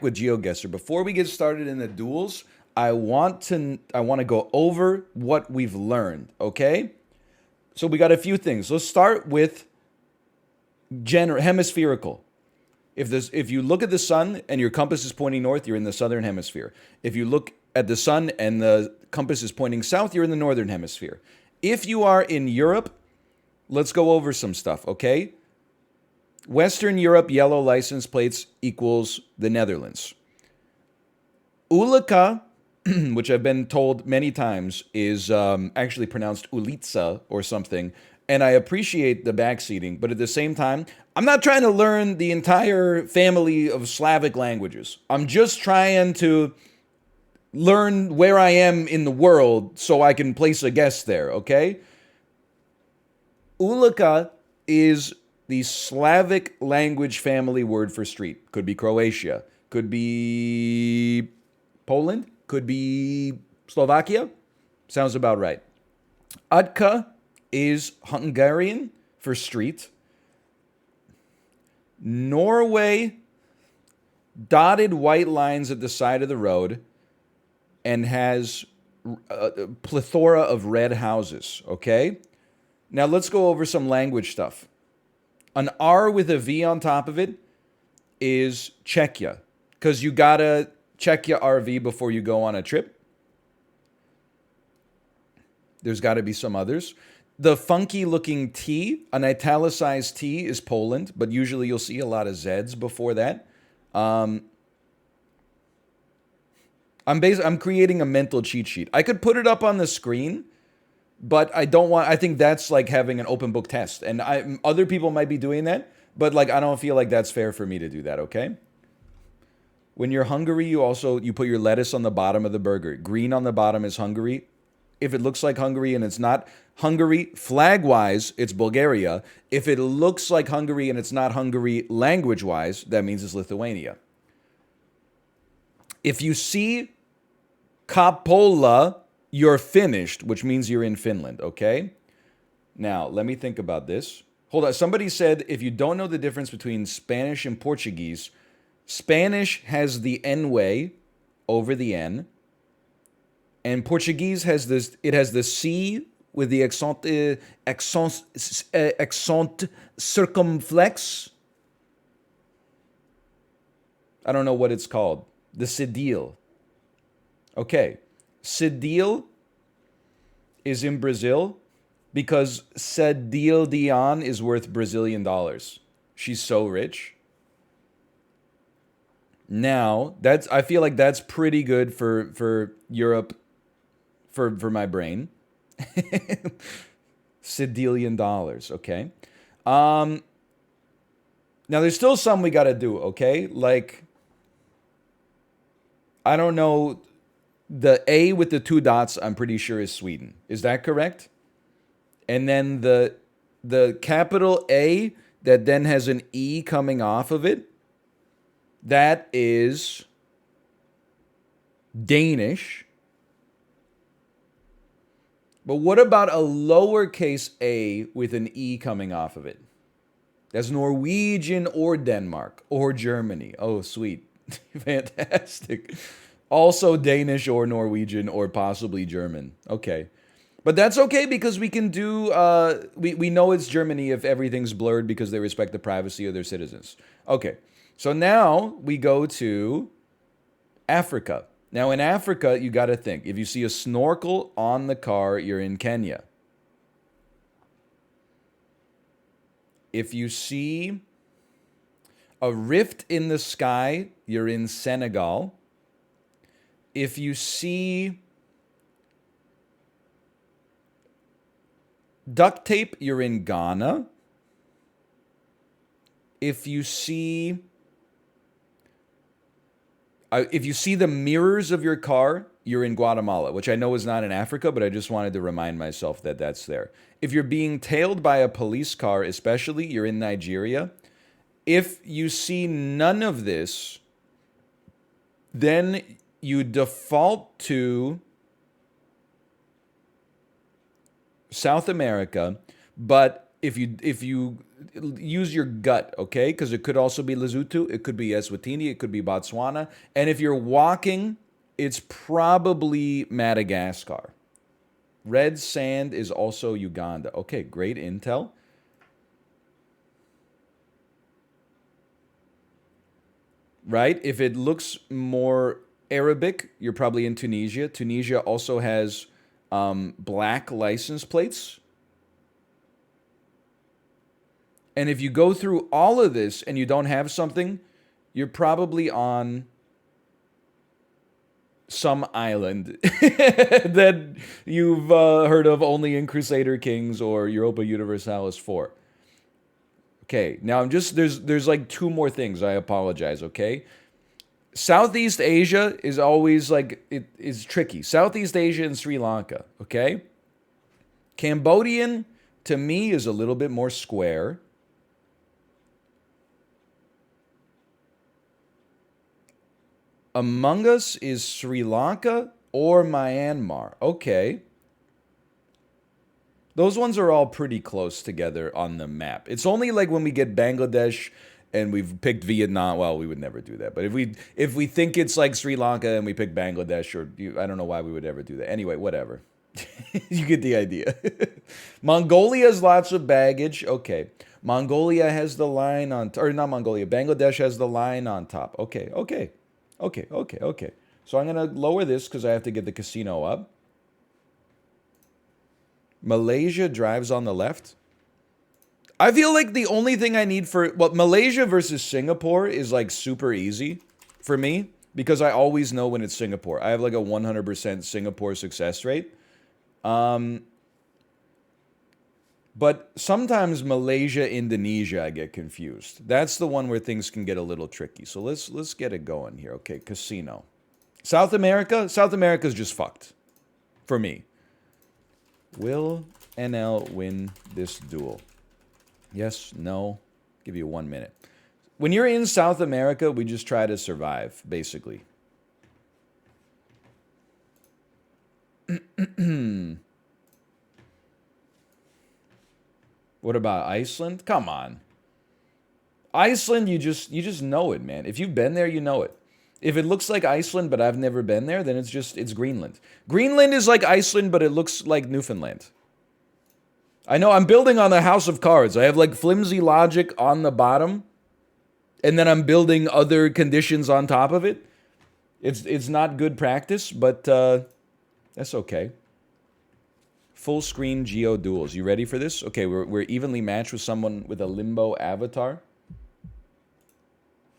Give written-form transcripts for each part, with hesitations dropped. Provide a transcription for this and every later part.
with GeoGuessr. Before we get started in the duels, I want to go over what we've learned, okay? So we got a few things. Let's start with hemispherical. If you look at the sun and your compass is pointing north, you're in the southern hemisphere. If you look at the sun and the compass is pointing south, you're in the northern hemisphere. If you are in Europe, let's go over some stuff, okay? Western Europe yellow license plates equals the Netherlands. Ulica, which I've been told many times, is actually pronounced Ulica or something. And I appreciate the backseating, but at the same time, I'm not trying to learn the entire family of Slavic languages. I'm just trying to learn where I am in the world so I can place a guess there, okay? Ulica is the Slavic language family word for street. Could be Croatia, could be Poland, could be Slovakia. Sounds about right. Utka is Hungarian for street. Norway, dotted white lines at the side of the road, and has a plethora of red houses, okay? Now let's go over some language stuff. An R with a V on top of it is Czechia, because you gotta check your RV before you go on a trip. There's got to be some others. The funky looking T, an italicized T, is Poland, but usually you'll see a lot of Zs before that. I'm creating a mental cheat sheet. I could put it up on the screen, but I don't want. I think that's like having an open book test, and other people might be doing that, but like I don't feel like that's fair for me to do that. Okay. When you're Hungary, you put your lettuce on the bottom of the burger. Green on the bottom is Hungary. If it looks like Hungary and it's not Hungary flag-wise, it's Bulgaria. If it looks like Hungary and it's not Hungary language-wise, that means it's Lithuania. If you see Kapola, you're finished, which means you're in Finland, okay? Now, let me think about this. Hold on. Somebody said if you don't know the difference between Spanish and Portuguese, Spanish has the N way over the N, and Portuguese has this. It has the C with the accent circumflex. I don't know what it's called. The cedille. Okay, cedille is in Brazil because Cedille Dion is worth Brazilian dollars. She's so rich. Now, I feel like that's pretty good for Europe, for my brain. Cedillion dollars, okay? Now, there's still some we got to do, okay? Like, I don't know, the A with the two dots, I'm pretty sure is Sweden. Is that correct? And then the capital A that then has an E coming off of it, that is Danish. But what about a lowercase a with an E coming off of it? That's Norwegian or Denmark or Germany. Oh, sweet. Fantastic. Also Danish or Norwegian or possibly German. Okay. But that's okay because we can do, we know it's Germany if everything's blurred because they respect the privacy of their citizens. Okay. So now we go to Africa. Now in Africa, you got to think. If you see a snorkel on the car, you're in Kenya. If you see a rift in the sky, you're in Senegal. If you see duct tape, you're in Ghana. If you see the mirrors of your car, you're in Guatemala, which I know is not in Africa, but I just wanted to remind myself that that's there. If you're being tailed by a police car, especially, you're in Nigeria. If you see none of this, then you default to South America, but if you use your gut, okay? Because it could also be Lesotho, it could be Eswatini, it could be Botswana, and if you're walking, it's probably Madagascar. Red sand is also Uganda. Okay, great intel. Right? If it looks more Arabic, you're probably in Tunisia. Tunisia also has black license plates. And if you go through all of this and you don't have something, you're probably on some island that you've heard of only in Crusader Kings or Europa Universalis 4. Okay, now there's like two more things. I apologize, okay? Southeast Asia is always like, it is tricky. Southeast Asia and Sri Lanka, okay? Cambodian, to me, is a little bit more square. Among Us is Sri Lanka or Myanmar. Okay. Those ones are all pretty close together on the map. It's only like when we get Bangladesh and we've picked Vietnam. Well, we would never do that. But if we think it's like Sri Lanka and we pick Bangladesh, or I don't know why we would ever do that. Anyway, whatever. You get the idea. Mongolia has lots of baggage. Okay. Mongolia has the line on, or not Mongolia. Bangladesh has the line on top. Okay. So I'm going to lower this because I have to get the casino up. Malaysia drives on the left. I feel like the only thing I need for... Well, Malaysia versus Singapore is like super easy for me because I always know when it's Singapore. I have like a 100% Singapore success rate. But sometimes Malaysia, Indonesia, I get confused. That's the one where things can get a little tricky. So let's get it going here. Okay, casino. South America is just fucked for me. Will NL win this duel? Yes, no. Give you 1 minute. When you're in South America, we just try to survive, basically. What about Iceland? Come on. Iceland, you just know it, man. If you've been there, you know it. If it looks like Iceland, but I've never been there, then it's Greenland. Greenland is like Iceland, but it looks like Newfoundland. I know I'm building on a house of cards. I have like flimsy logic on the bottom, and then I'm building other conditions on top of it. It's not good practice, but that's okay. Full screen Geo Duels. You ready for this? Okay, we're evenly matched with someone with a limbo avatar.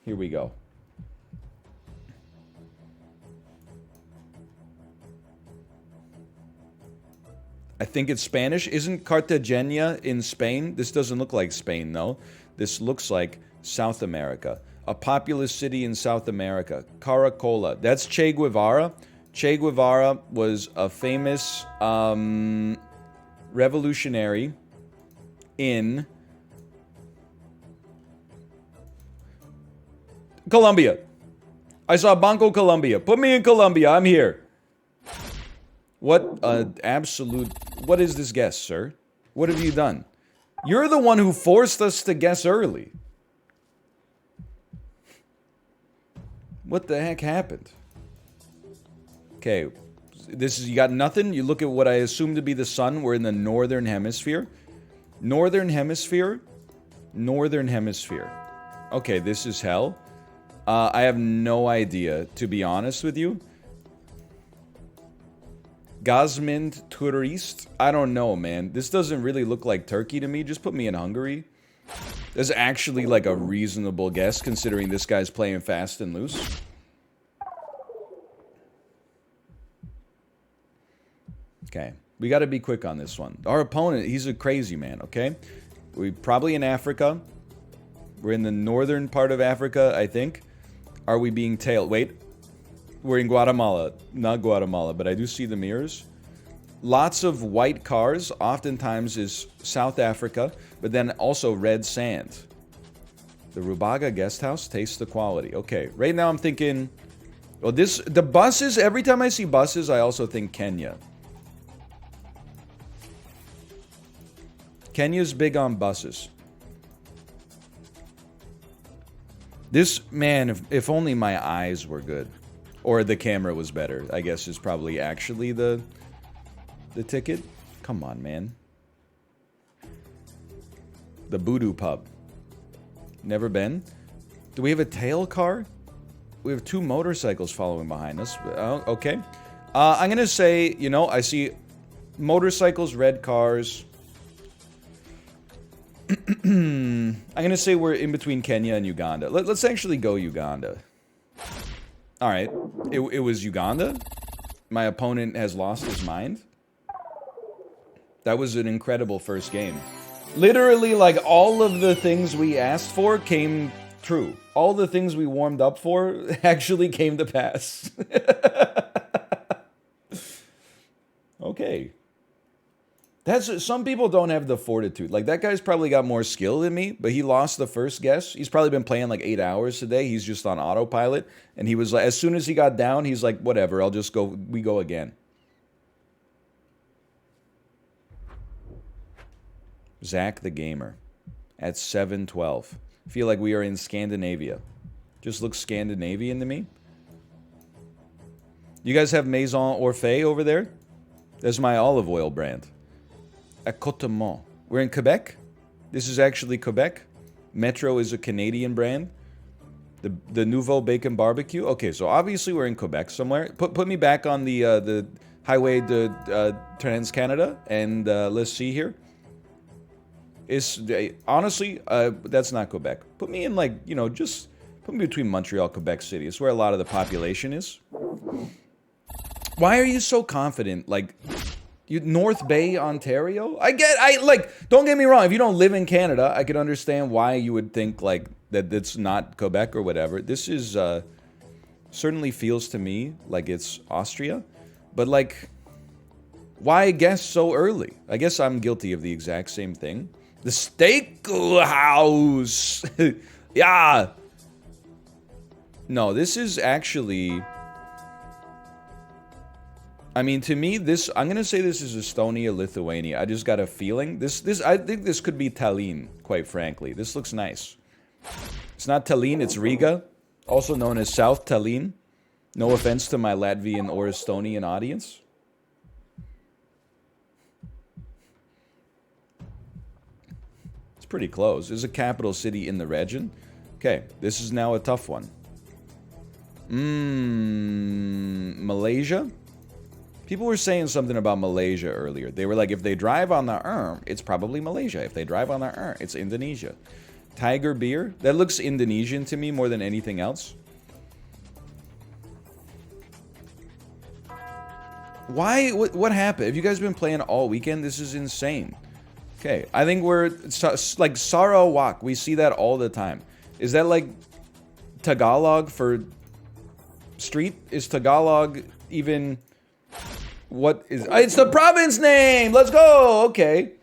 Here we go. I think it's Spanish. Isn't Cartagena in Spain? This doesn't look like Spain, though. This looks like South America. A populous city in South America. Caracola. That's Che Guevara. Che Guevara was a famous revolutionary in Colombia. I saw Banco Colombia. Put me in Colombia. I'm here. What absolute... What is this guess, sir? What have you done? You're the one who forced us to guess early. What the heck happened? Okay, this is... You got nothing? You look at what I assume to be the sun. We're in the northern hemisphere. Northern hemisphere. Northern hemisphere. Okay, this is hell. I have no idea, to be honest with you. Gazmind Turist? I don't know, man. This doesn't really look like Turkey to me. Just put me in Hungary. That's actually like a reasonable guess, considering this guy's playing fast and loose. Okay. We got to be quick on this one. Our opponent, he's a crazy man, okay? We're probably in Africa. We're in the northern part of Africa, I think. Are we being tailed? Wait. We're in Guatemala. Not Guatemala, but I do see the mirrors. Lots of white cars. Oftentimes is South Africa, but then also red sand. The Rubaga guest house. Taste the quality. Okay, right now I'm thinking... Well, the buses, every time I see buses, I also think Kenya. Kenya's big on buses. This, man, if only my eyes were good. Or the camera was better, I guess is probably actually the ticket. Come on, man. The Voodoo Pub. Never been. Do we have a tail car? We have 2 motorcycles following behind us. Oh, okay. I'm going to say, you know, I see motorcycles, red cars. I'm going to say we're in between Kenya and Uganda. Let's actually go Uganda. Alright. It was Uganda. My opponent has lost his mind. That was an incredible first game. Literally, like, all of the things we asked for came true. All the things we warmed up for actually came to pass. Okay. Some people don't have the fortitude. Like, that guy's probably got more skill than me, but he lost the first guess. He's probably been playing like 8 hours today. He's just on autopilot. And he was like, as soon as he got down, he's like, whatever, I'll just go, we go again. Zach the Gamer at 712. Feel like we are in Scandinavia. Just looks Scandinavian to me. You guys have Maison Orphée over there? That's my olive oil brand. Accotement. We're in Quebec. This is actually Quebec. Metro is a Canadian brand. The Nouveau Bacon Barbecue. Okay, so obviously we're in Quebec somewhere. Put me back on the highway to Trans-Canada, and let's see here. Honestly, that's not Quebec. Put me in, like, you know, just put me between Montreal, Quebec City. It's where a lot of the population is. Why are you so confident? Like, North Bay, Ontario? Don't get me wrong. If you don't live in Canada, I could understand why you would think, like, that it's not Quebec or whatever. This is, certainly feels to me like it's Austria. But, like, why guess so early? I guess I'm guilty of the exact same thing. The Steakhouse! Yeah! No, this is actually... I mean, to me, I'm gonna say this is Estonia, Lithuania. I just got a feeling. I think this could be Tallinn, quite frankly. This looks nice. It's not Tallinn, it's Riga. Also known as South Tallinn. No offense to my Latvian or Estonian audience. It's pretty close. This is a capital city in the region. Okay, this is now a tough one. Malaysia? People were saying something about Malaysia earlier. They were like, if they drive on the it's probably Malaysia. If they drive on the it's Indonesia. Tiger beer? That looks Indonesian to me more than anything else. Why? What happened? Have you guys been playing all weekend? This is insane. Okay, I think we're like Sarawak. We see that all the time. Is that like Tagalog for street? Is Tagalog even... What is... It's the province name! Let's go! Okay.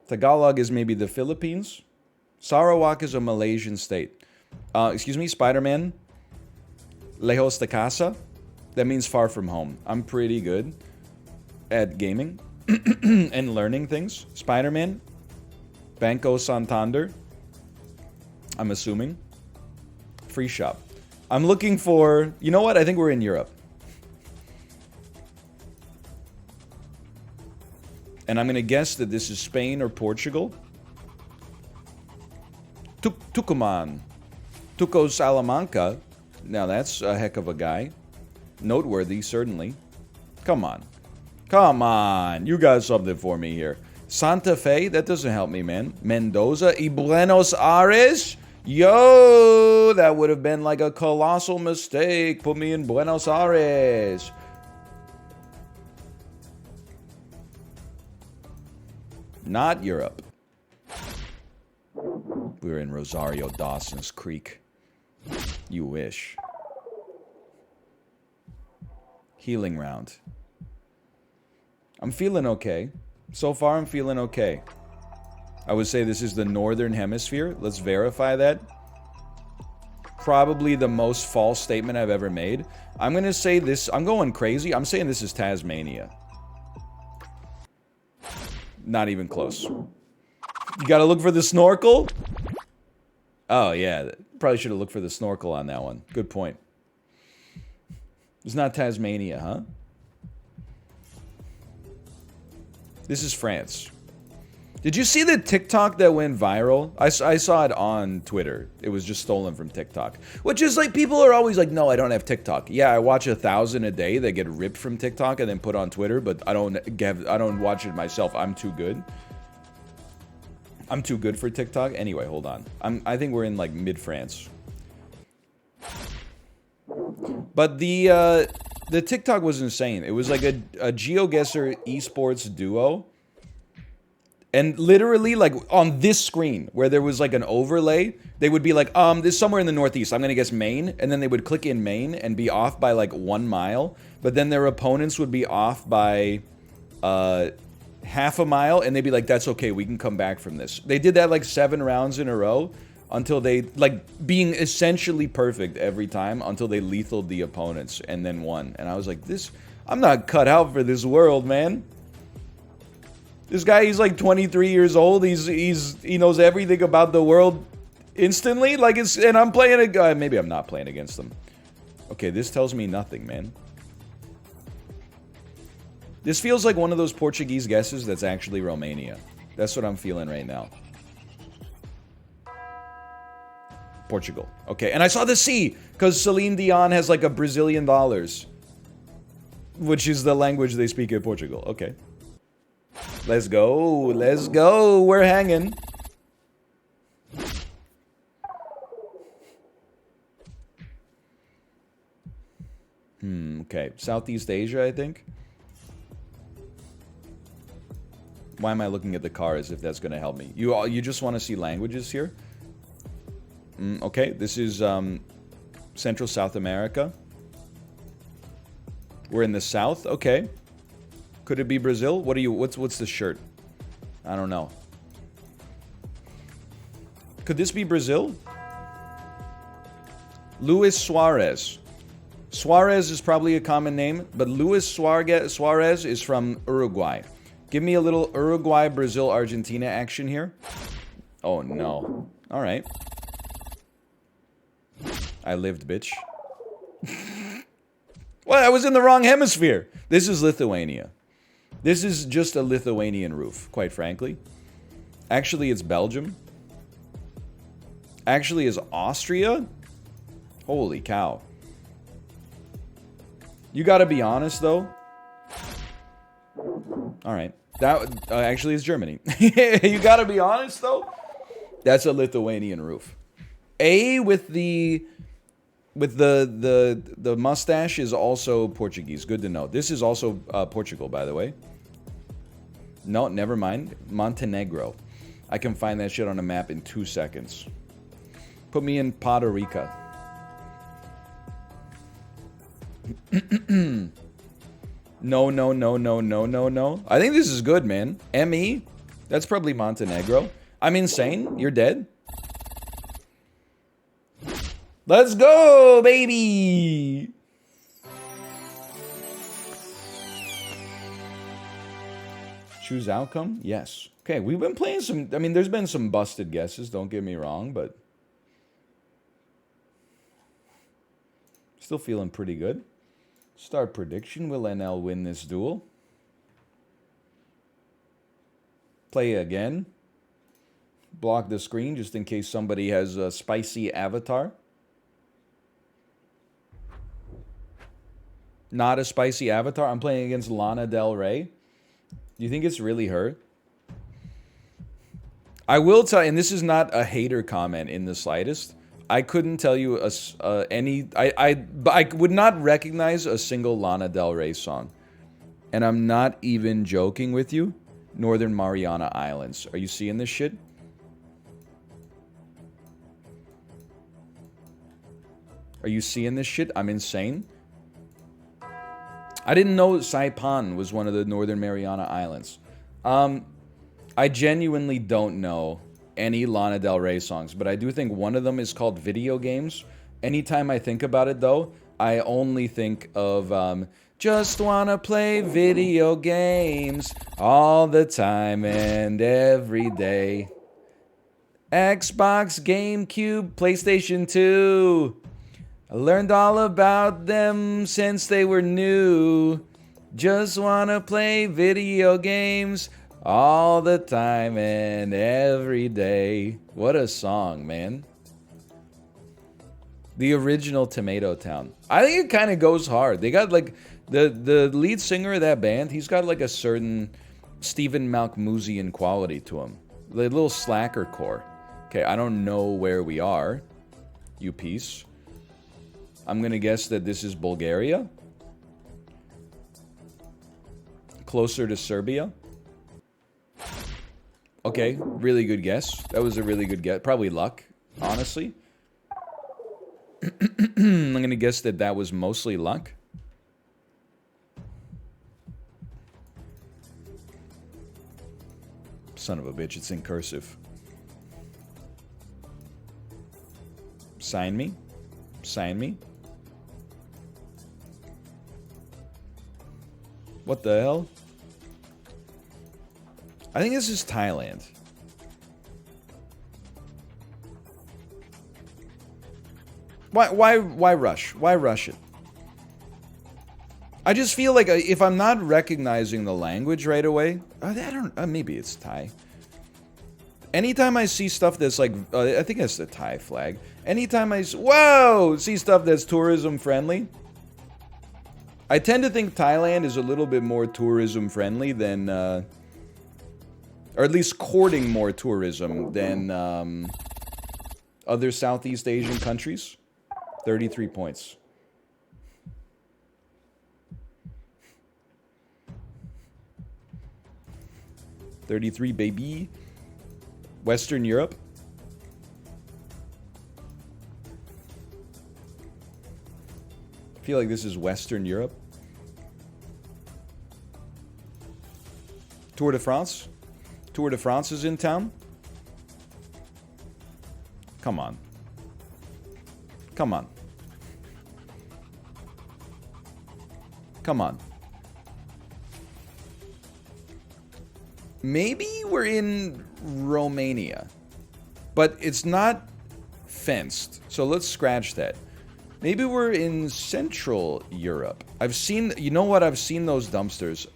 Tagalog is maybe the Philippines. Sarawak is a Malaysian state. Excuse me, Spider-Man. Lejos de casa. That means far from home. I'm pretty good at gaming and learning things. Spider-Man. Banco Santander. I'm assuming. Free shop. I'm looking for... You know what? I think we're in Europe. And I'm going to guess that this is Spain or Portugal. Tucumán. Tuco Salamanca. Now that's a heck of a guy. Noteworthy, certainly. Come on. Come on. You got something for me here. Santa Fe? That doesn't help me, man. Mendoza y Buenos Aires? Yo, that would have been like a colossal mistake. Put me in Buenos Aires. Not Europe. We're in Rosario Dawson's Creek. You wish. Healing round. I'm feeling okay. So far, I'm feeling okay. I would say this is the Northern Hemisphere. Let's verify that. Probably the most false statement I've ever made. I'm going to say this. I'm going crazy. I'm saying this is Tasmania. Not even close. You gotta look for the snorkel? Oh, yeah. Probably should have looked for the snorkel on that one. Good point. It's not Tasmania, huh? This is France. Did you see the TikTok that went viral? I saw it on Twitter. It was just stolen from TikTok. Which is like, people are always like, no, I don't have TikTok. Yeah, I watch 1,000 a day that get ripped from TikTok and then put on Twitter, but I don't watch it myself. I'm too good. I'm too good for TikTok. Anyway, hold on. I think we're in like mid-France. But the TikTok was insane. It was like a GeoGuessr esports duo. And literally, like, on this screen, where there was, like, an overlay, they would be like, this is somewhere in the Northeast. I'm gonna guess Maine. And then they would click in Maine and be off by, like, 1 mile. But then their opponents would be off by, half a mile. And they'd be like, that's okay, we can come back from this. They did that, like, 7 rounds in a row. Until they, like, being essentially perfect every time. Until they lethaled the opponents and then won. And I was like, I'm not cut out for this world, man. This guy, he's like 23 years old. He knows everything about the world instantly. Like, and I'm playing a guy. Maybe I'm not playing against them. Okay, this tells me nothing, man. This feels like one of those Portuguese guesses that's actually Romania. That's what I'm feeling right now. Portugal. Okay, and I saw the C, because Celine Dion has like a Brazilian dollars, which is the language they speak in Portugal. Okay. Let's go. Let's go. We're hanging. Okay. Southeast Asia, I think. Why am I looking at the cars if that's going to help me? You just want to see languages here? Okay. This is Central South America. We're in the south. Okay. Could it be Brazil? What's the shirt? I don't know. Could this be Brazil? Luis Suarez. Suarez is probably a common name, but Luis Suarez is from Uruguay. Give me a little Uruguay, Brazil, Argentina action here. Oh no. All right. I lived, bitch. Well, I was in the wrong hemisphere. This is Lithuania. This is just a Lithuanian roof, quite frankly. Actually, it's Belgium. Actually, is Austria? Holy cow. You gotta be honest, though. Alright. That actually is Germany. You gotta be honest, though. That's a Lithuanian roof. A with the mustache is also Portuguese. Good to know. This is also Portugal, by the way. No, never mind. Montenegro. I can find that shit on a map in 2 seconds. Put me in Puerto Rico. No. I think this is good, man. ME? That's probably Montenegro. I'm insane. You're dead. Let's go, baby! Choose outcome? Yes. Okay, we've been playing some... I mean, there's been some busted guesses, don't get me wrong, but... Still feeling pretty good. Start prediction. Will NL win this duel? Play again. Block the screen just in case somebody has a spicy avatar. Not a spicy avatar. I'm playing against Lana Del Rey. Do you think it's really her? I will tell you, and this is not a hater comment in the slightest. I couldn't tell you any... I would not recognize a single Lana Del Rey song. And I'm not even joking with you. Northern Mariana Islands. Are you seeing this shit? Are you seeing this shit? I'm insane. I didn't know Saipan was one of the Northern Mariana Islands. I genuinely don't know any Lana Del Rey songs, but I do think one of them is called Video Games. Anytime I think about it, though, I only think of Just wanna play video games all the time and every day. Xbox, GameCube, PlayStation 2. I learned all about them since they were new. Just wanna play video games all the time and every day. What a song, man. The original Tomato Town. I think it kind of goes hard. They got like the lead singer of that band, he's got like a certain Stephen Malkmusian quality to him. The little slacker core. Okay, I don't know where we are. You piece. I'm gonna guess that this is Bulgaria. Closer to Serbia. Okay, really good guess. That was a really good guess. Probably luck, honestly. I'm gonna guess that that was mostly luck. Son of a bitch, it's in cursive. Sign me. Sign me. What the hell? I think this is Thailand. Why rush? Why rush it? I just feel like if I'm not recognizing the language right away, I don't. Maybe it's Thai. Anytime I see stuff that's like, I think that's the Thai flag. Anytime I see stuff that's tourism friendly, I tend to think Thailand is a little bit more tourism friendly than, or at least courting more tourism than other Southeast Asian countries. 33 points. $33, baby. Western Europe. I feel like this is Western Europe. Tour de France. Tour de France is in town. Come on. Come on. Come on. Maybe we're in Romania. But it's not fenced. So let's scratch that. Maybe we're in Central Europe. I've seen, you know what? I've seen those dumpsters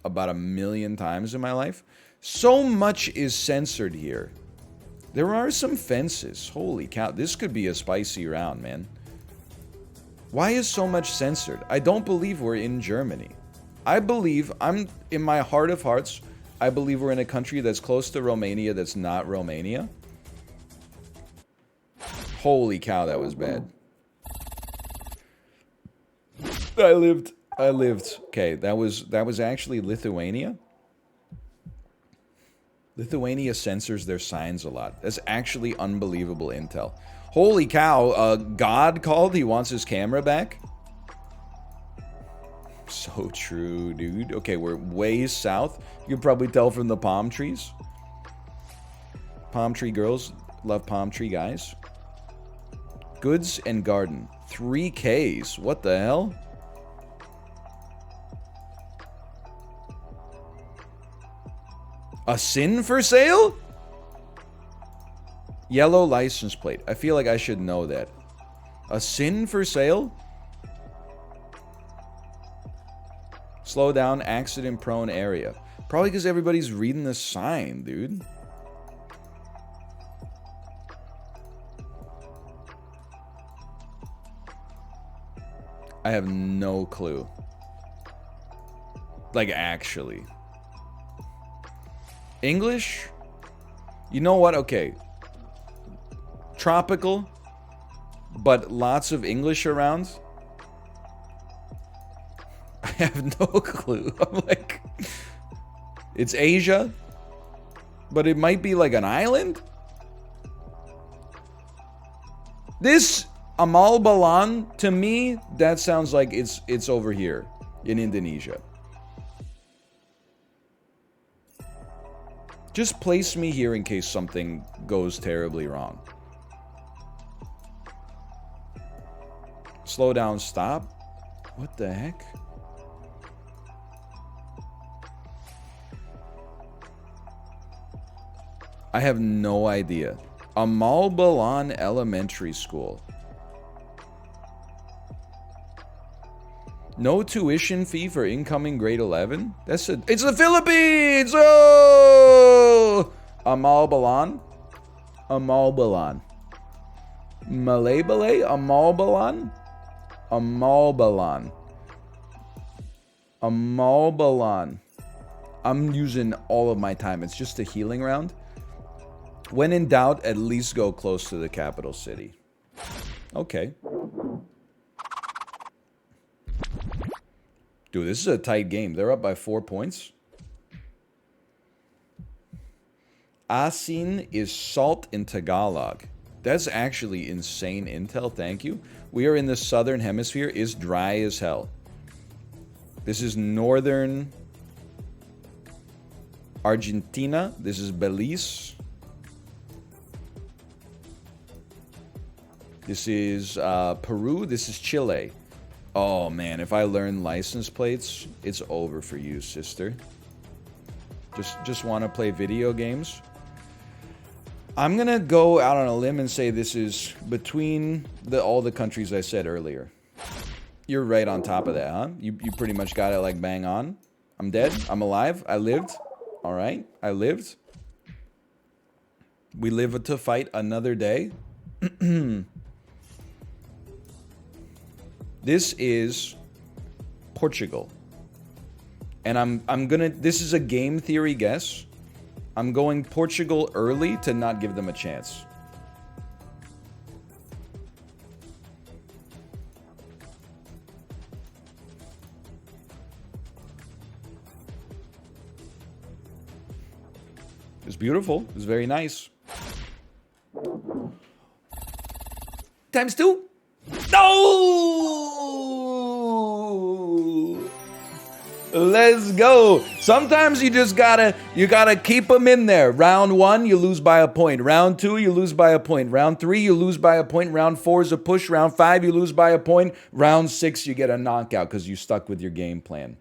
about 1,000,000 times in my life. So much is censored here. There are some fences. Holy cow. This could be a spicy round, man. Why is so much censored? I don't believe we're in Germany. I believe, I'm in my heart of hearts, I believe we're in a country that's close to Romania that's not Romania. Holy cow, that was bad. I lived. Okay, that was actually Lithuania. Lithuania censors their signs a lot. That's actually unbelievable intel. Holy cow, God called, he wants his camera back. So true, dude. Okay, we're way south. You can probably tell from the palm trees. Palm tree girls love palm tree guys. Goods and garden. 3Ks. What the hell? A sin for sale? Yellow license plate. I feel like I should know that. A sin for sale? Slow down, accident prone area. Probably because everybody's reading the sign, dude. I have no clue. Like, actually. English? You know what? Okay. Tropical, but lots of English around. I have no clue. I'm like, it's Asia, but it might be like an island. This Amal Balan, to me, that sounds like it's over here in Indonesia. Just place me here in case something goes terribly wrong. Slow down, stop. What the heck? I have no idea. Amalbalan Elementary School. No tuition fee for incoming grade 11? It's the Philippines! Oh! Amalbalan? Amalbalan. Malaybale? Amalbalan? Amalbalan. Amalbalan. I'm using all of my time. It's just a healing round. When in doubt, at least go close to the capital city. Okay. Dude, this is a tight game. They're up by 4 points. Asin is salt in Tagalog. That's actually insane intel, thank you. We are in the southern hemisphere. It's dry as hell. This is northern Argentina. This is Belize. This is Peru. This is Chile. Oh man, if I learn license plates, it's over for you, sister. Just want to play video games. I'm gonna go out on a limb and say this is between all the countries I said earlier. You're right on top of that, huh? You pretty much got it like bang on. I'm dead. I'm alive. I lived. All right. I lived. We live to fight another day. This is Portugal. And I'm gonna, this is a game theory guess. I'm going Portugal early to not give them a chance. It's beautiful. It's very nice. Times 2. No! Let's go. Sometimes you just gotta keep them in there. Round 1, you lose by a point. Round 2, you lose by a point. Round 3, you lose by a point. Round 4 is a push. Round 5, you lose by a point. Round 6, you get a knockout because you stuck with your game plan.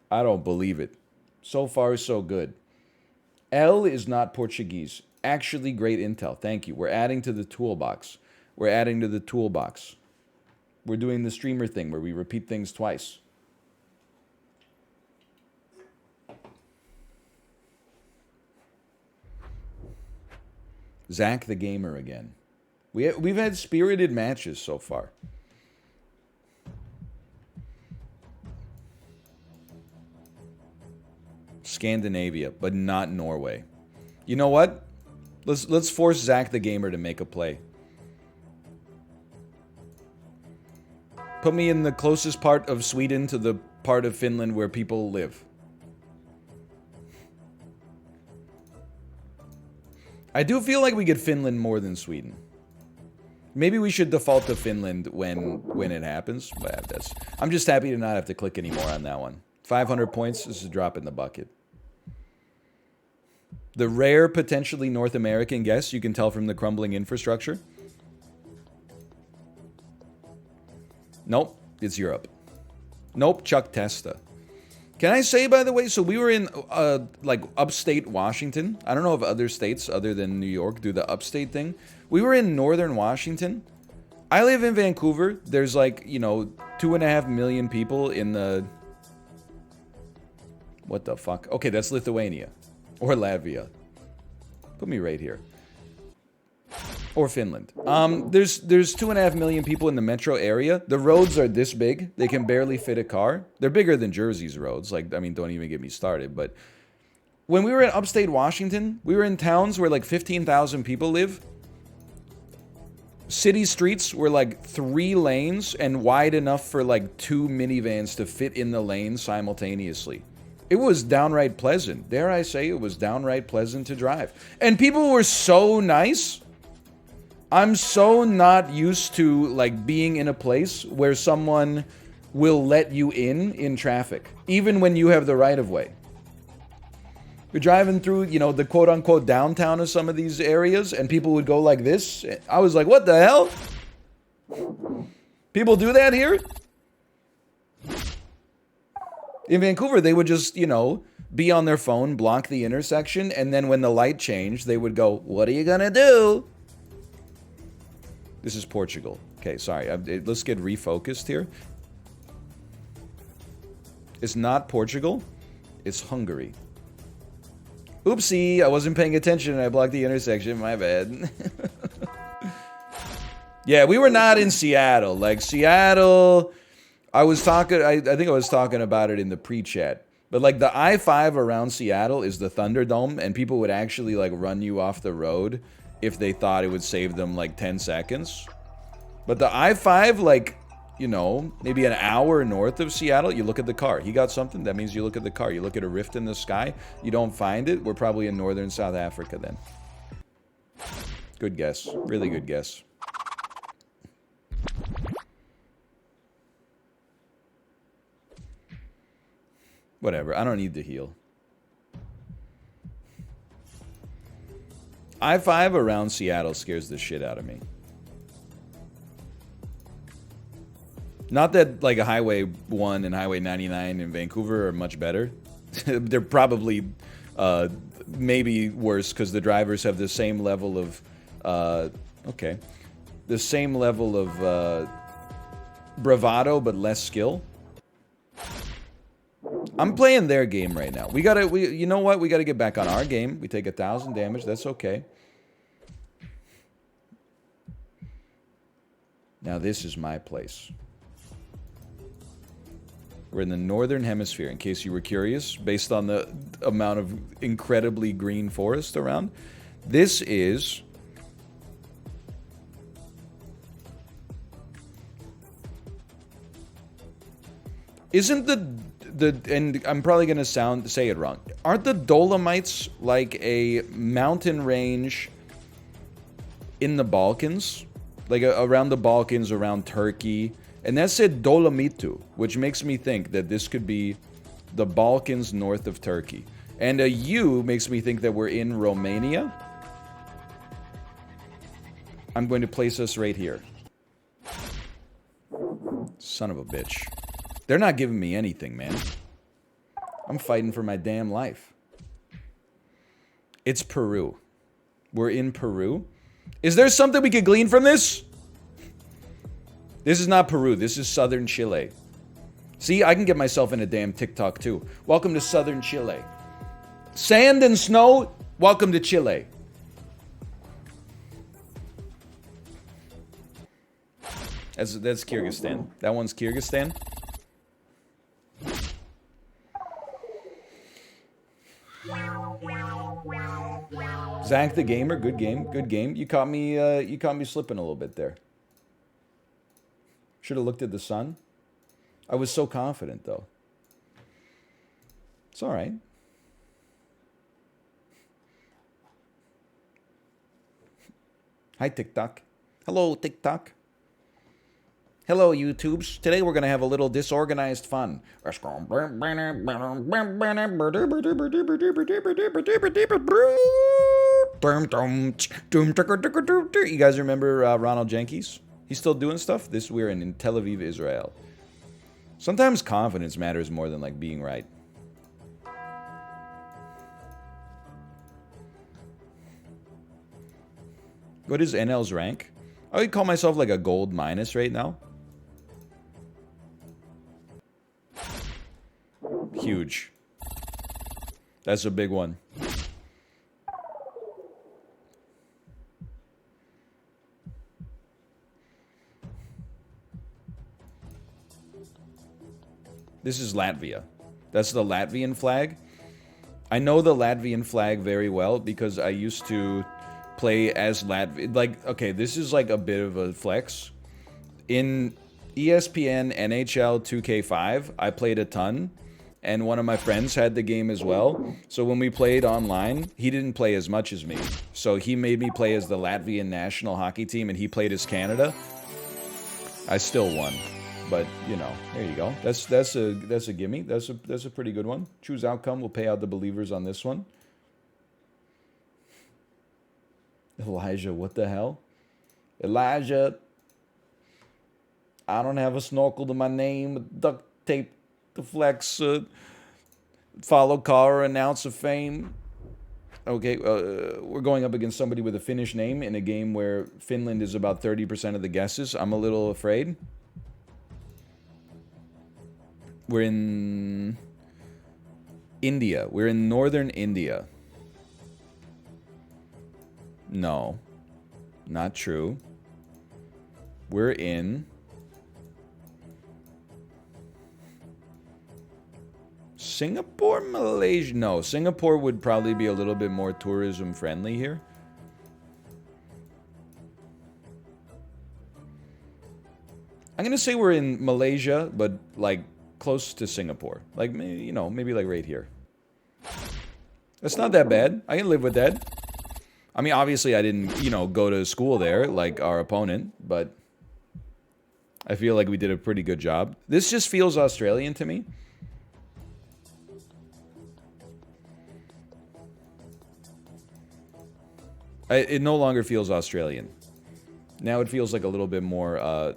I don't believe it. So far, so good. L is not Portuguese. Actually, great intel. Thank you. We're adding to the toolbox. We're adding to the toolbox. We're doing the streamer thing where we repeat things twice. Zach the Gamer again. We've had spirited matches so far. Scandinavia, but not Norway. You know what? Let's force Zach the Gamer to make a play. Put me in the closest part of Sweden to the part of Finland where people live. I do feel like we get Finland more than Sweden. Maybe we should default to Finland when it happens. But I'm just happy to not have to click anymore on that one. 500 points, this is a drop in the bucket. The rare, potentially North American guess, you can tell from the crumbling infrastructure. Nope, it's Europe. Nope, Chuck Testa. Can I say, by the way, so we were in, like, upstate Washington. I don't know if other states other than New York do the upstate thing. We were in northern Washington. I live in Vancouver. There's, like, you know, 2.5 million people in the... What the fuck? Okay, that's Lithuania. Or Latvia. Put me right here. Or Finland. There's 2.5 million people in the metro area. The roads are this big. They can barely fit a car. They're bigger than Jersey's roads. Like, I mean, don't even get me started. But when we were in upstate Washington, we were in towns where like 15,000 people live. City streets were like 3 lanes and wide enough for like 2 minivans to fit in the lane simultaneously. It was downright pleasant. Dare I say, it was downright pleasant to drive. And people were so nice. I'm so not used to, like, being in a place where someone will let you in traffic, even when you have the right-of-way. You're driving through, you know, the quote-unquote downtown of some of these areas, and people would go like this. I was like, what the hell? People do that here? In Vancouver, they would just, you know, be on their phone, block the intersection, and then when the light changed, they would go, "What are you gonna do?" This is Portugal. Okay, sorry. Let's get refocused here. It's not Portugal. It's Hungary. Oopsie, I wasn't paying attention and I blocked the intersection. My bad. Yeah, we were not in Seattle. Like, Seattle, I think I was talking about it in the pre-chat. But, like, the I-5 around Seattle is the Thunderdome, and people would actually, like, run you off the road if they thought it would save them, like, 10 seconds. But the I-5, like, you know, maybe an hour north of Seattle, you look at the car. He got something, that means you look at the car. You look at a rift in the sky, you don't find it, we're probably in northern South Africa then. Good guess. Really good guess. Whatever, I don't need to heal. I-5 around Seattle scares the shit out of me. Not that, like, a Highway 1 and Highway 99 in Vancouver are much better. They're probably maybe worse because the drivers have the same level of... okay. The same level of bravado but less skill. I'm playing their game right now. You know what? We gotta get back on our game. We take 1,000 damage. That's okay. Now this is my place. We're in the northern hemisphere, in case you were curious, based on the amount of incredibly green forest around. This is... Isn't and I'm probably gonna say it wrong. Aren't the Dolomites like a mountain range in the Balkans? Like around the Balkans, around Turkey. And that said Dolomitu, which makes me think that this could be the Balkans north of Turkey. And a U makes me think that we're in Romania. I'm going to place us right here. Son of a bitch. They're not giving me anything, man. I'm fighting for my damn life. It's Peru. We're in Peru. Is there something we could glean from this? This is not Peru. This is southern Chile. See, I can get myself in a damn TikTok too. Welcome to southern Chile. Sand and snow, welcome to Chile. That's Kyrgyzstan. That one's Kyrgyzstan. Zach the Gamer, good game, good game. You caught me slipping a little bit there. Should have looked at the sun. I was so confident, though. It's all right. Hi, TikTok. Hello, TikTok. Hello, YouTubes. Today we're going to have a little disorganized fun. You guys remember Ronald Jenkins? He's still doing stuff? We're in Tel Aviv, Israel. Sometimes confidence matters more than, like, being right. What is NL's rank? I would call myself, like, a gold minus right now. Huge. That's a big one. This is Latvia. That's the Latvian flag. I know the Latvian flag very well because I used to play as Latvia. Like, okay, this is like a bit of a flex. In ESPN NHL 2K5, I played a ton, and one of my friends had the game as well. So when we played online, he didn't play as much as me. So he made me play as the Latvian national hockey team, and he played as Canada. I still won. But, you know, there you go. That's a gimme. That's a pretty good one. Choose outcome. We'll pay out the believers on this one. Elijah, what the hell? Elijah, I don't have a snorkel to my name. Duct tape to flex. Follow car, announce of fame. Okay, we're going up against somebody with a Finnish name in a game where Finland is about 30% of the guesses. I'm a little afraid. We're in India. We're in northern India. No, not true. We're in Singapore, Malaysia. No, Singapore would probably be a little bit more tourism friendly here. I'm gonna say we're in Malaysia, but like close to Singapore. Like, you know, maybe like right here. That's not that bad. I can live with that. I mean, obviously I didn't, you know, go to school there like our opponent, but I feel like we did a pretty good job. This just feels Australian to me. It no longer feels Australian. Now it feels like a little bit more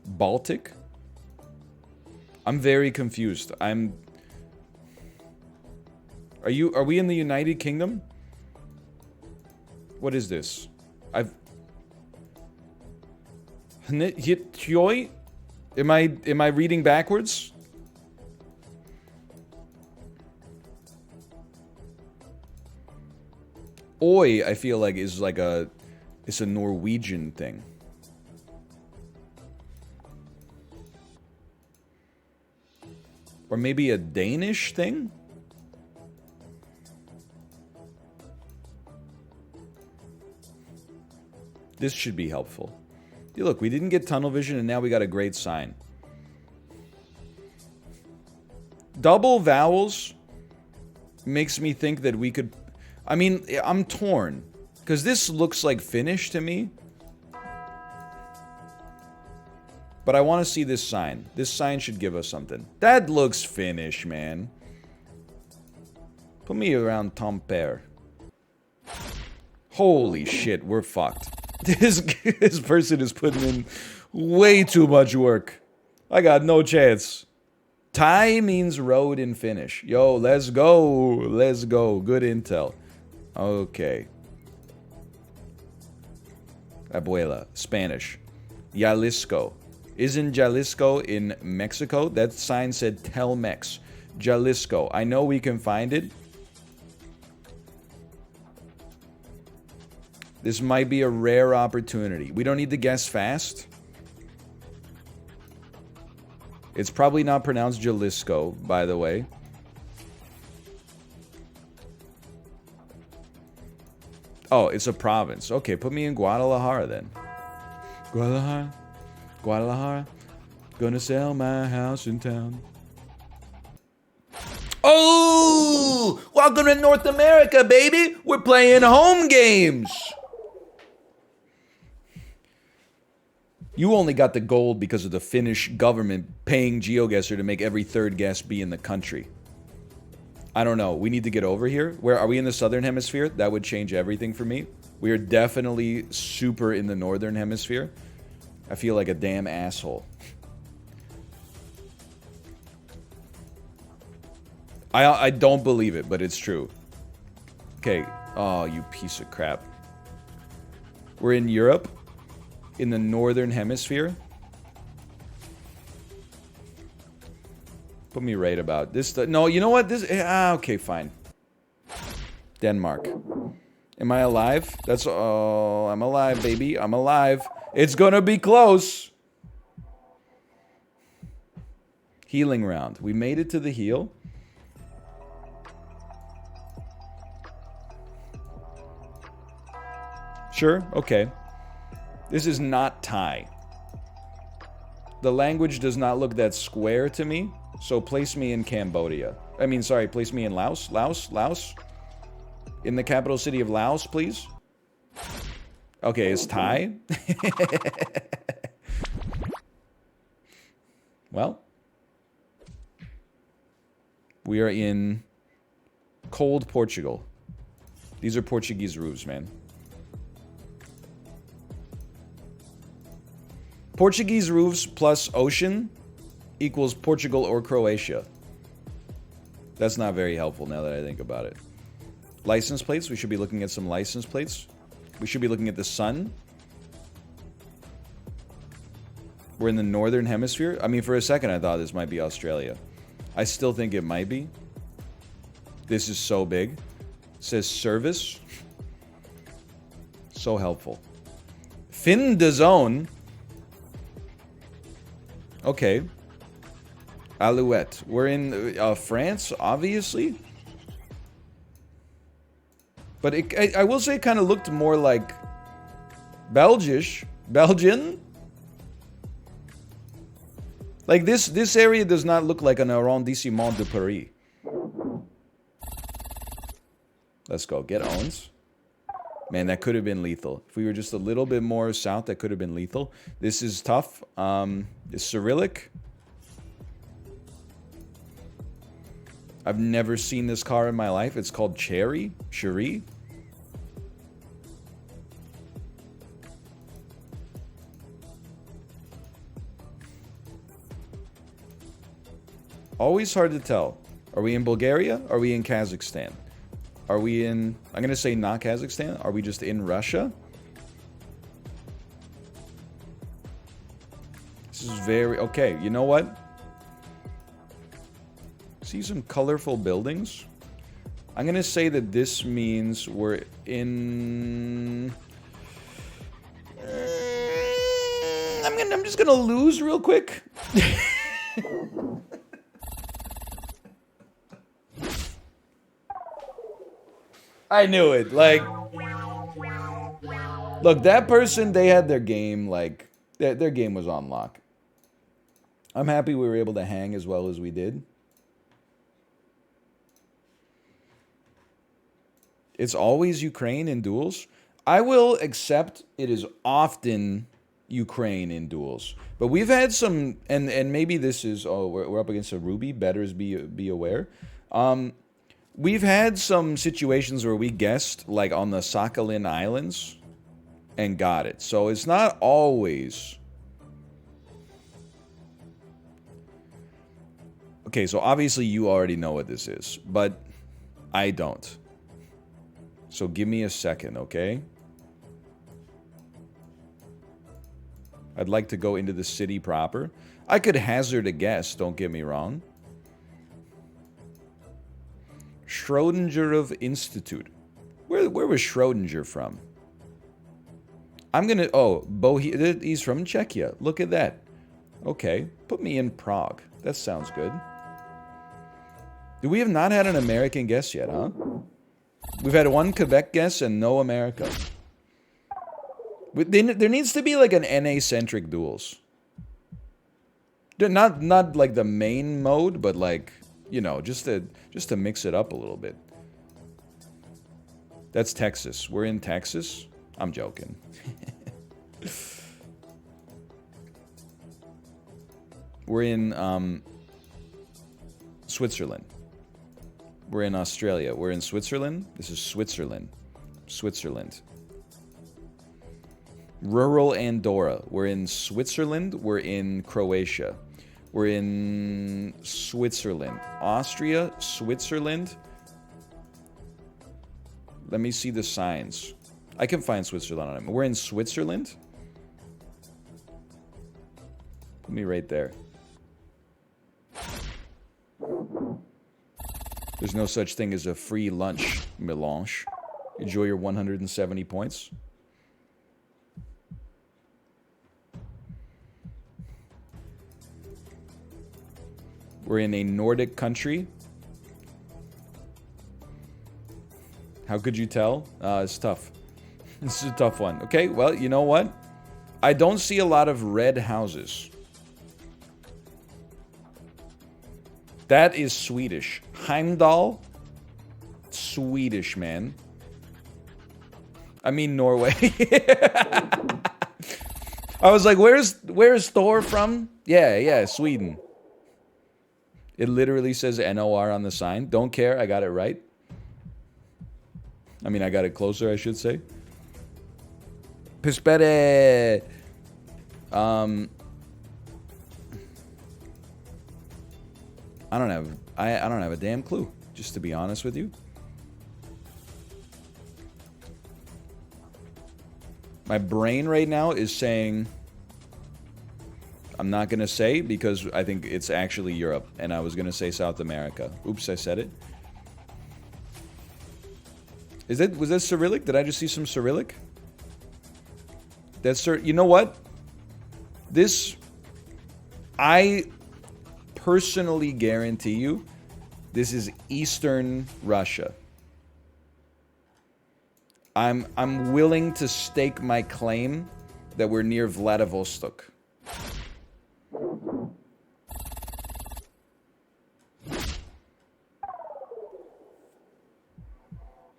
Baltic. I'm very confused. Are we in the United Kingdom? What is this? Am I reading backwards? Oi, I feel like is like it's a Norwegian thing. Or maybe a Danish thing? This should be helpful. Yeah, look, we didn't get tunnel vision and now we got a great sign. Double vowels makes me think that we could... I mean, I'm torn. Because this looks like Finnish to me. But I want to see this sign. This sign should give us something. That looks Finnish, man. Put me around Tampere. Holy shit, we're fucked. This person is putting in way too much work. I got no chance. Thai means road in Finnish. Yo, let's go. Let's go. Good intel. Okay. Abuela. Spanish. Jalisco. Isn't Jalisco in Mexico? That sign said Telmex. Jalisco. I know we can find it. This might be a rare opportunity. We don't need to guess fast. It's probably not pronounced Jalisco, by the way. Oh, it's a province. Okay, put me in Guadalajara then. Guadalajara. Guadalajara. Gonna sell my house in town. Oh! Welcome to North America, baby! We're playing home games! You only got the gold because of the Finnish government paying GeoGuessr to make every third guess be in the country. I don't know. We need to get over here. Where are we in the southern hemisphere? That would change everything for me. We are definitely super in the northern hemisphere. I feel like a damn asshole. I don't believe it, but it's true. Okay. Oh, you piece of crap. We're in Europe. In the northern hemisphere. Put me right about this. No, you know what? This. Okay, fine. Denmark. Am I alive? That's. Oh, I'm alive, baby. I'm alive. It's gonna be close. Healing round. We made it to the heal. Sure. Okay. This is not Thai. The language does not look that square to me, so place me in Cambodia. I mean, sorry, place me in Laos. Laos. In the capital city of Laos, please. Okay, it's Thai. Well, we are in cold Portugal. These are Portuguese roofs, man. Portuguese roofs plus ocean equals Portugal or Croatia. That's not very helpful now that I think about it. License plates. We should be looking at some license plates. We should be looking at the sun. We're in the northern hemisphere. I mean, for a second, I thought this might be Australia. I still think it might be. This is so big. It says service. So helpful. Fin de zone. Okay. Alouette. We're in France, obviously. But I will say it kind of looked more like Belgish. Belgian? Like this area does not look like an arrondissement de Paris. Let's go. Get owns. Man, that could have been lethal. If we were just a little bit more south, that could have been lethal. This is tough. It's Cyrillic. I've never seen this car in my life. It's called Cherry. Cherie. Always hard to tell. Are we in Bulgaria? Are we in Kazakhstan? Are we in... I'm going to say not Kazakhstan. Are we just in Russia? This is very... Okay, you know what? See some colorful buildings? I'm going to say that this means we're in... I'm just going to lose real quick. I knew it. Like, look, that person, they had their game, like, their game was on lock. I'm happy we were able to hang as well as we did. It's always Ukraine in duels. I will accept it is often Ukraine in duels. But we've had some, and maybe this is, oh, we're up against a Ruby. Betters be aware. We've had some situations where we guessed, like, on the Sakhalin Islands and got it. So it's not always... Okay, so obviously you already know what this is, but I don't. So give me a second, okay? I'd like to go into the city proper. I could hazard a guess, don't get me wrong. Schrodinger of Institute. Where was Schrodinger from? I'm gonna... Oh, he's from Czechia. Look at that. Okay, put me in Prague. That sounds good. We have not had an American guess yet, huh? We've had one Quebec guess and no America. There needs to be like an NA-centric duels. Not like the main mode, but like, you know, just to mix it up a little bit. That's Texas. We're in Texas? I'm joking. We're in Switzerland. We're in Australia. We're in Switzerland. This is Switzerland. Switzerland. Rural Andorra. We're in Switzerland. We're in Croatia. We're in Switzerland. Austria, Switzerland. Let me see the signs. I can find Switzerland on it. We're in Switzerland. Put me right there. There's no such thing as a free lunch, Melange. Enjoy your 170 points. We're in a Nordic country. How could you tell? It's tough. This is a tough one. Okay, well, you know what? I don't see a lot of red houses. That is Swedish. Heimdall? Swedish, man. I mean Norway. I was like, where's Thor from? Yeah, Sweden. It literally says NOR on the sign. Don't care, I got it right. I mean, I got it closer, I should say. Pispere. I don't have I don't have a damn clue, just to be honest with you. My brain right now is saying I'm not going to say because I think it's actually Europe, and I was going to say South America. Oops, I said it. Was that Cyrillic? Did I just see some Cyrillic? That's you know what? This, I personally guarantee you, this is Eastern Russia. I'm willing to stake my claim that we're near Vladivostok.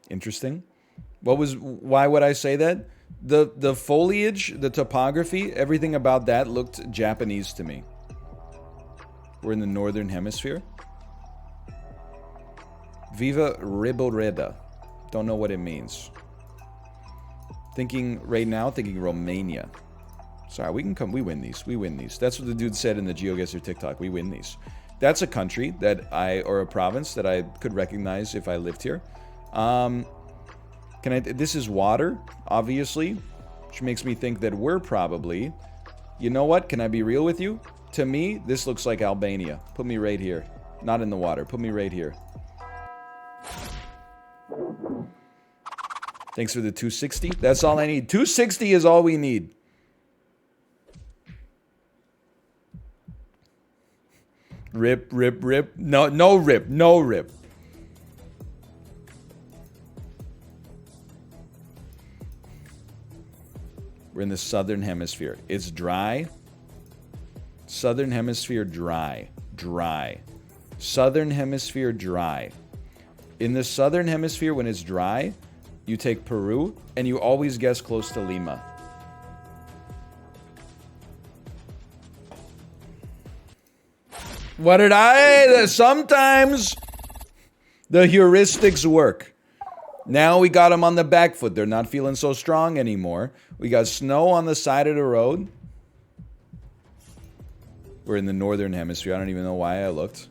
Interesting. Why would I say that? The foliage, the topography, everything about that looked Japanese to me. We're in the northern hemisphere. Viva Riboreda. Don't know what it means. Thinking Romania. Sorry, we win these. We win these. That's what the dude said in the GeoGuessr TikTok. We win these. That's a country or a province that I could recognize if I lived here. This is water, obviously, which makes me think that we're probably, you know what? Can I be real with you? To me, this looks like Albania. Put me right here. Not in the water. Put me right here. Thanks for the 260. That's all I need. 260 is all we need. Rip, rip, rip. No rip. No rip. We're in the southern hemisphere. It's dry. Southern hemisphere dry. Dry. Southern hemisphere dry. In the southern hemisphere, when it's dry, you take Peru, and you always guess close to Lima. What did I... Sometimes the heuristics work. Now we got them on the back foot. They're not feeling so strong anymore. We got snow on the side of the road. We're in the northern hemisphere. I don't even know why I looked.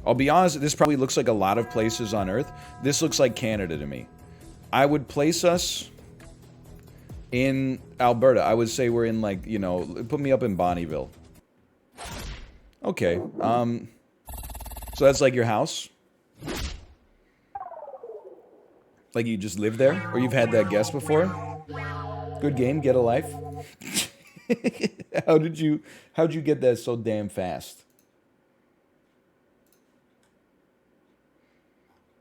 I'll be honest, this probably looks like a lot of places on Earth. This looks like Canada to me. I would place us in Alberta. I would say we're in, like, you know, put me up in Bonnieville. Okay. So that's like your house? Like you just live there? Or you've had that guess before? Good game, get a life. How'd you get that so damn fast?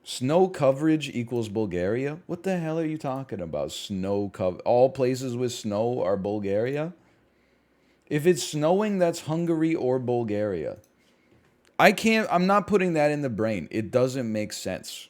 Snow coverage equals Bulgaria? What the hell are you talking about? Snow cover. All places with snow are Bulgaria? If it's snowing, that's Hungary or Bulgaria. I'm not putting that in the brain. It doesn't make sense.